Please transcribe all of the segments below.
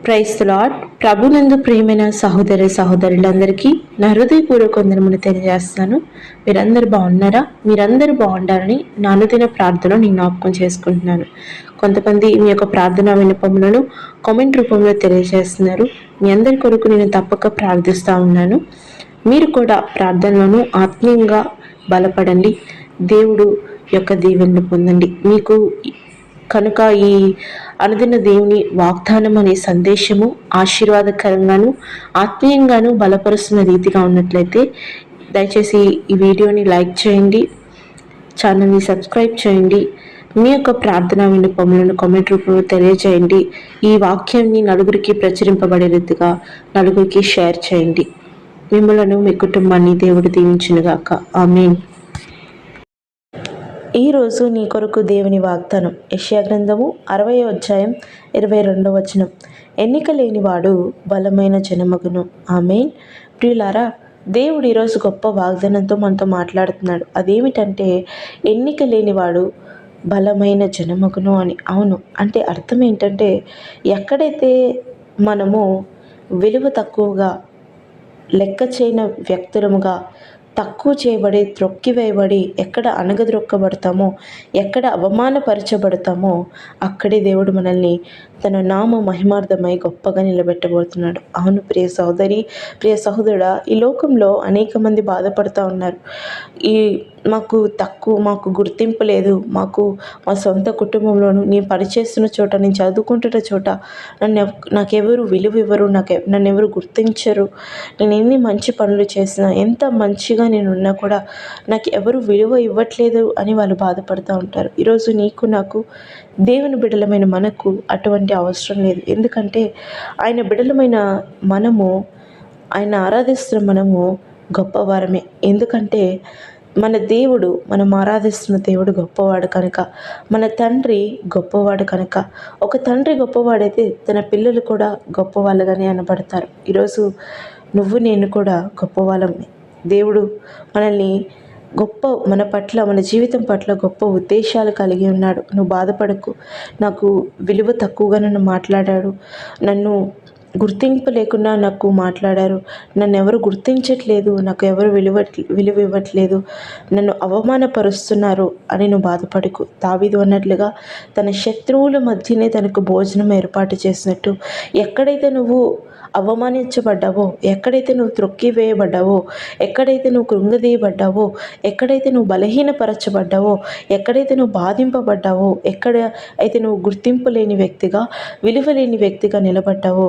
Praise the lord. ప్రభునందు ప్రియమైన సహోదరి సహోదరులందరికీ నా హృదయపూర్వక వందనములు తెలియజేస్తాను. మీరందరూ బాగున్నారా? మీరందరూ బాగుండాలని నా అనుదిన ప్రార్థన నేను జ్ఞాపకం చేసుకుంటున్నాను. కొంతమంది మీ యొక్క ప్రార్థన విన్నపములను కామెంట్ రూపంలో తెలియజేస్తున్నారు. మీ అందరి కొరకు నేను తప్పక ప్రార్థిస్తూ ఉన్నాను. మీరు కూడా ప్రార్థనలను ఆత్మీయంగా బలపడండి. దేవుడు యొక్క దీవెనలు పొందండి. మీకు కనుక ఈ అనుదిన దేవుని వాగ్దానం అనే సందేశము ఆశీర్వాదకరంగాను ఆత్మీయంగాను బలపరుస్తున్న రీతిగా ఉన్నట్లయితే దయచేసి ఈ వీడియోని లైక్ చేయండి, ఛానల్ని సబ్స్క్రైబ్ చేయండి. మీ యొక్క ప్రార్థన విన్నపములను కామెంట్ రూపంలో తెలియజేయండి. ఈ వాక్యాన్ని నలుగురికి ప్రచురింపబడే రీతిగా నలుగురికి షేర్ చేయండి. మిమ్మలను మీ కుటుంబాన్ని దేవుడు దీవించునుగాక. ఆమేన్. ఈరోజు నీ కొరకు దేవుని వాగ్దానం యెషయా గ్రంథము 60వ అధ్యాయం 22వ వచనం. ఎన్నిక లేనివాడు బలమైన జనమగును. ఆమేన్. ప్రియులారా, దేవుడు ఈరోజు గొప్ప వాగ్దానంతో మనతో మాట్లాడుతున్నాడు. అదేమిటంటే ఎన్నిక లేనివాడు బలమైన జనమగును అని. అవును, అంటే అర్థం ఏంటంటే ఎక్కడైతే మనము విలువ తక్కువగా లెక్క చేయని వ్యక్తులముగా తక్కువ చేయబడి త్రొక్కివేయబడి ఎక్కడ అణగద్రొక్కబడతామో, ఎక్కడ అవమానపరచబడతామో అక్కడే దేవుడు మనల్ని తన నామ మహిమార్థమై గొప్పగా నిలబెట్టబోతున్నాడు. అవును ప్రియ సహోదరి, ప్రియ సహోదరుడా, ఈ లోకంలో అనేక మంది బాధపడుతూ ఉన్నారు. మాకు గుర్తింపు లేదు, మా సొంత కుటుంబంలోనూ నేను పనిచేస్తున్న చోట, నేను చదువుకుంటున్న చోట నాకెవరు విలువ ఇవ్వరు, నన్ను ఎవరు గుర్తించరు. నేను ఎన్ని మంచి పనులు చేసినా, ఎంత మంచిగా నేను ఉన్నా కూడా నాకు ఎవరు విలువ ఇవ్వట్లేదు అని వాళ్ళు బాధపడుతూ ఉంటారు. ఈరోజు నీకు నాకు, దేవుని బిడ్డలమైన మనకు అటువంటి అవసరం లేదు. ఎందుకంటే ఆయన బిడ్డలమైన మనము, ఆయన ఆరాధిస్తున్న మనము గొప్పవారమే. ఎందుకంటే మన దేవుడు, మనం ఆరాధిస్తున్న దేవుడు గొప్పవాడు కనుక, మన తండ్రి గొప్పవాడు కనుక. ఒక తండ్రి గొప్పవాడైతే తన పిల్లలు కూడా గొప్పవాళ్ళుగానే అనబడతారు. ఈరోజు నువ్వు నేను కూడా గొప్పవాళ్ళమే. దేవుడు మనల్ని మన పట్ల, మన జీవితం పట్ల గొప్ప ఉద్దేశాలు కలిగి ఉన్నాడు. నువ్వు బాధపడకు. నాకు విలువ తక్కువగా నన్ను మాట్లాడాడు, నన్ను గుర్తింపు లేకుండా నాకు మాట్లాడారు, నన్ను ఎవరు గుర్తించట్లేదు, నాకు ఎవరు విలువ ఇవ్వట్లేదు, నన్ను అవమానపరుస్తున్నారు అని నువ్వు బాధపడకు. దావీదు అన్నట్లుగా తన శత్రువుల మధ్యనే తనకు భోజనం ఏర్పాటు చేసినట్టు, ఎక్కడైతే నువ్వు అవమానించబడ్డావో, ఎక్కడైతే నువ్వు త్రొక్కివేయబడ్డావో, ఎక్కడైతే నువ్వు కృంగదీయబడ్డావో, ఎక్కడైతే నువ్వు బలహీనపరచబడ్డావో, ఎక్కడైతే నువ్వు బాధింపబడ్డావో, ఎక్కడ అయితే నువ్వు గుర్తింపు లేని వ్యక్తిగా, విలువ లేని వ్యక్తిగా నిలబడ్డావో,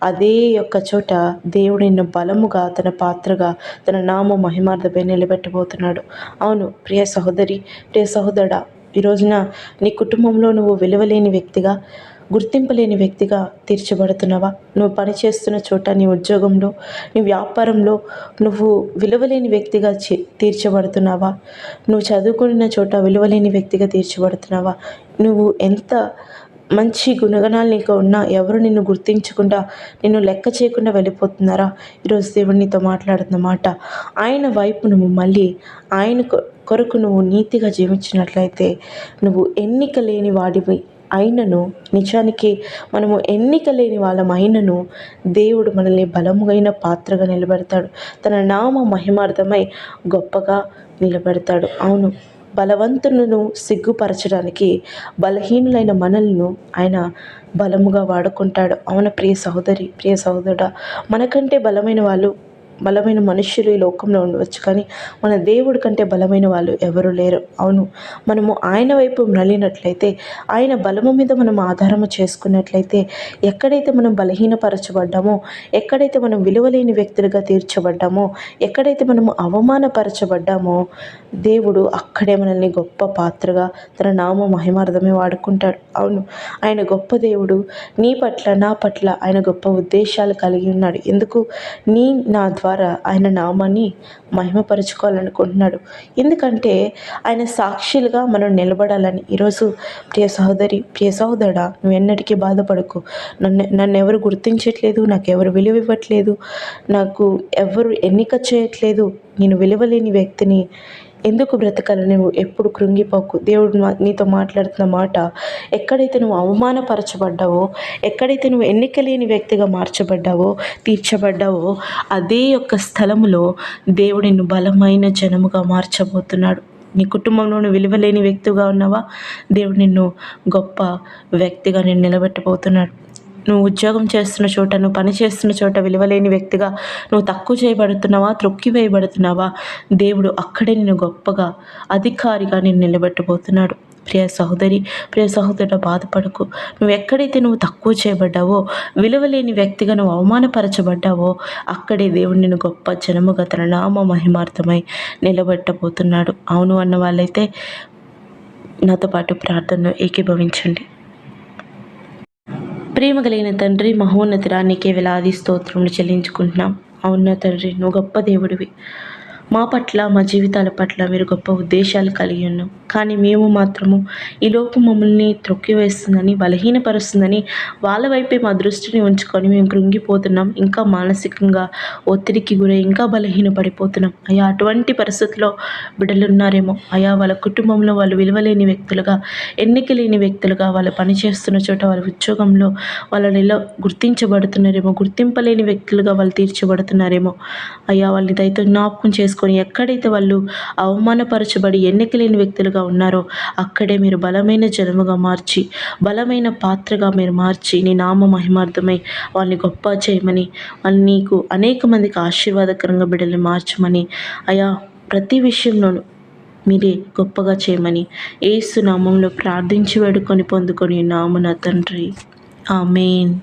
అదే యొక్క చోట దేవుడు నిన్ను బలముగా, తన పాత్రగా, తన నామ మహిమార్థమై నిలబెట్టబోతున్నాడు. అవును ప్రియ సహోదరి, ప్రియ సహోదరుడా, ఈ రోజున నీ కుటుంబంలో నువ్వు విలువలేని వ్యక్తిగా, గుర్తింపు లేని వ్యక్తిగా తీర్చబడుతున్నావా? నువ్వు పనిచేస్తున్న చోట, నీ ఉద్యోగంలో, నీ వ్యాపారంలో నువ్వు విలువలేని వ్యక్తిగా తీర్చబడుతున్నావా? నువ్వు చదువుకున్న చోట విలువలేని వ్యక్తిగా తీర్చబడుతున్నావా? నువ్వు ఎంత మంచి గుణగణాలు నీకు ఉన్నా ఎవరు నిన్ను గుర్తించకుండా, నిన్ను లెక్క చేయకుండా వెళ్ళిపోతున్నారా? ఈరోజు దేవుడు నీతో మాట్లాడుతున్న మాట, ఆయన వైపు నువ్వు మళ్ళీ ఆయన కొరకు నువ్వు నీతిగా జీవించినట్లయితే, నువ్వు ఎన్నిక లేని వాడివి అయినను, నిజానికి మనము ఎన్నిక లేని వాళ్ళం అయినను, దేవుడు మనల్ని బలముగైన పాత్రగా నిలబెడతాడు. తన నామ మహిమార్థమై గొప్పగా నిలబెడతాడు. అవును, బలవంతులను సిగ్గుపరచడానికి బలహీనులైన మనల్ని ఆయన బలముగా వాడుకుంటాడు. అవును ప్రియ సహోదరి, ప్రియ సహోదరుడా, మనకంటే బలమైన మనుష్యులు ఈ లోకంలో ఉండవచ్చు, కానీ మన దేవుడి కంటే బలమైన వాళ్ళు ఎవరు లేరు. అవును, మనము ఆయన వైపు మళ్ళినట్లయితే, ఆయన బలము మీద మనం ఆధారము చేసుకున్నట్లయితే, ఎక్కడైతే మనం బలహీనపరచబడ్డామో, ఎక్కడైతే మనం విలువలేని వ్యక్తులుగా తీర్చబడ్డామో, ఎక్కడైతే మనము అవమానపరచబడ్డామో, దేవుడు అక్కడే మనల్ని గొప్ప పాత్రగా తన నామ మహిమార్థమే వాడుకుంటాడు. అవును, ఆయన గొప్ప దేవుడు. నీ పట్ల, నా పట్ల ఆయన గొప్ప ఉద్దేశాలు కలిగి ఉన్నాడు. ఎందుకు? నా ద్వారా ఆయన నామాన్ని మహిమపరుచుకోవాలనుకుంటున్నాడు. ఎందుకంటే ఆయన సాక్షులుగా మనం నిలబడాలని. ఈరోజు ప్రియ సహోదరి, ప్రియ సహోదరుడా, నువ్వు ఎన్నటికీ బాధపడకు. నన్ను ఎవరు గుర్తించట్లేదు, నాకు ఎవరు విలువ ఇవ్వట్లేదు, నాకు ఎవరు ఎన్నిక చేయట్లేదు, నేను విలువలేని వ్యక్తిని, ఎందుకు బ్రతకాలి? నువ్వు ఎప్పుడు కృంగిపోకు. దేవుడు నీతో మాట్లాడుతున్న మాట, ఎక్కడైతే నువ్వు అవమానపరచబడ్డావో, ఎక్కడైతే నువ్వు ఎన్నిక లేని వ్యక్తిగా మార్చబడ్డావో, తీర్చబడ్డావో, అదే యొక్క స్థలములో దేవుడు నిన్ను బలమైన జనముగా మార్చబోతున్నాడు. నీ కుటుంబంలో నువ్వు విలువలేని వ్యక్తిగా ఉన్నావా? దేవుడు నిన్ను గొప్ప వ్యక్తిగా నేను నిలబెట్టబోతున్నాడు. నువ్వు ఉద్యోగం చేస్తున్న చోట, నువ్వు పని చేస్తున్న చోట విలువలేని వ్యక్తిగా నువ్వు తక్కువ చేయబడుతున్నావా, త్రొక్కివేయబడుతున్నావా? దేవుడు అక్కడే నిన్ను గొప్పగా అధికారిగా నేను నిలబెట్టబోతున్నాడు. ప్రియ సహోదరి, ప్రియ సహోదరుడు, బాధపడకు. నువ్వు ఎక్కడైతే నువ్వు తక్కువ చేయబడ్డావో, విలువలేని వ్యక్తిగా నువ్వు అవమానపరచబడ్డావో, అక్కడే దేవుడు నిన్ను గొప్ప జనముగా తన నామ మహిమార్థమై నిలబెట్టబోతున్నాడు. అవును అన్న వాళ్ళైతే నాతో పాటు ప్రార్థనలో ఏకీభవించండి. ప్రేమ కలిగిన తండ్రి, మహోన్నతుడా, నీకే వేలాది స్తోత్రములు చెల్లించుకుంటున్నాం. అవునా తండ్రి, నువ్వు గొప్ప దేవుడివి. మా పట్ల, మా జీవితాల పట్ల మీరు గొప్ప ఉద్దేశాలు కలిగి ఉన్నాం. కానీ మేము మాత్రము ఈ లోకం మమ్మల్ని త్రొక్కివేస్తుందని, బలహీనపరుస్తుందని వాళ్ళ వైపే మా దృష్టిని ఉంచుకొని మేము కృంగిపోతున్నాం. ఇంకా మానసికంగా ఒత్తిడికి గురై ఇంకా బలహీనపడిపోతున్నాం. అయ్యా, అటువంటి పరిస్థితుల్లో బిడ్డలు ఉన్నారేమో. అయ్యా, వాళ్ళ కుటుంబంలో వాళ్ళు విలువలేని వ్యక్తులుగా, ఎన్నిక లేని వ్యక్తులుగా, వాళ్ళు పనిచేస్తున్న చోట, వాళ్ళ ఉద్యోగంలో వాళ్ళని ఎలా గుర్తించబడుతున్నారేమో, గుర్తింపలేని వ్యక్తులుగా వాళ్ళు తీర్చబడుతున్నారేమో. అయ్యా, వాళ్ళని దయతో జ్ఞాపకం చేసుకొని, ఎక్కడైతే వాళ్ళు అవమానపరచబడి ఎన్నిక లేని వ్యక్తులుగా ఉన్నారో, అక్కడే మీరు బలమైన జనముగా మార్చి, బలమైన పాత్రగా మీరు మార్చి, నీ నామ మహిమార్థమై వాళ్ళని గొప్ప చేయమని, వాళ్ళు నీకు అనేక మందికి ఆశీర్వాదకరంగా బిడ్డల్ని మార్చమని, అయా ప్రతి విషయంలోనూ మీరే గొప్పగా చేయమని యేసు నామంలో ప్రార్థించి వేడుకొని పొందుకొని నామన తండ్రి. ఆమేన్.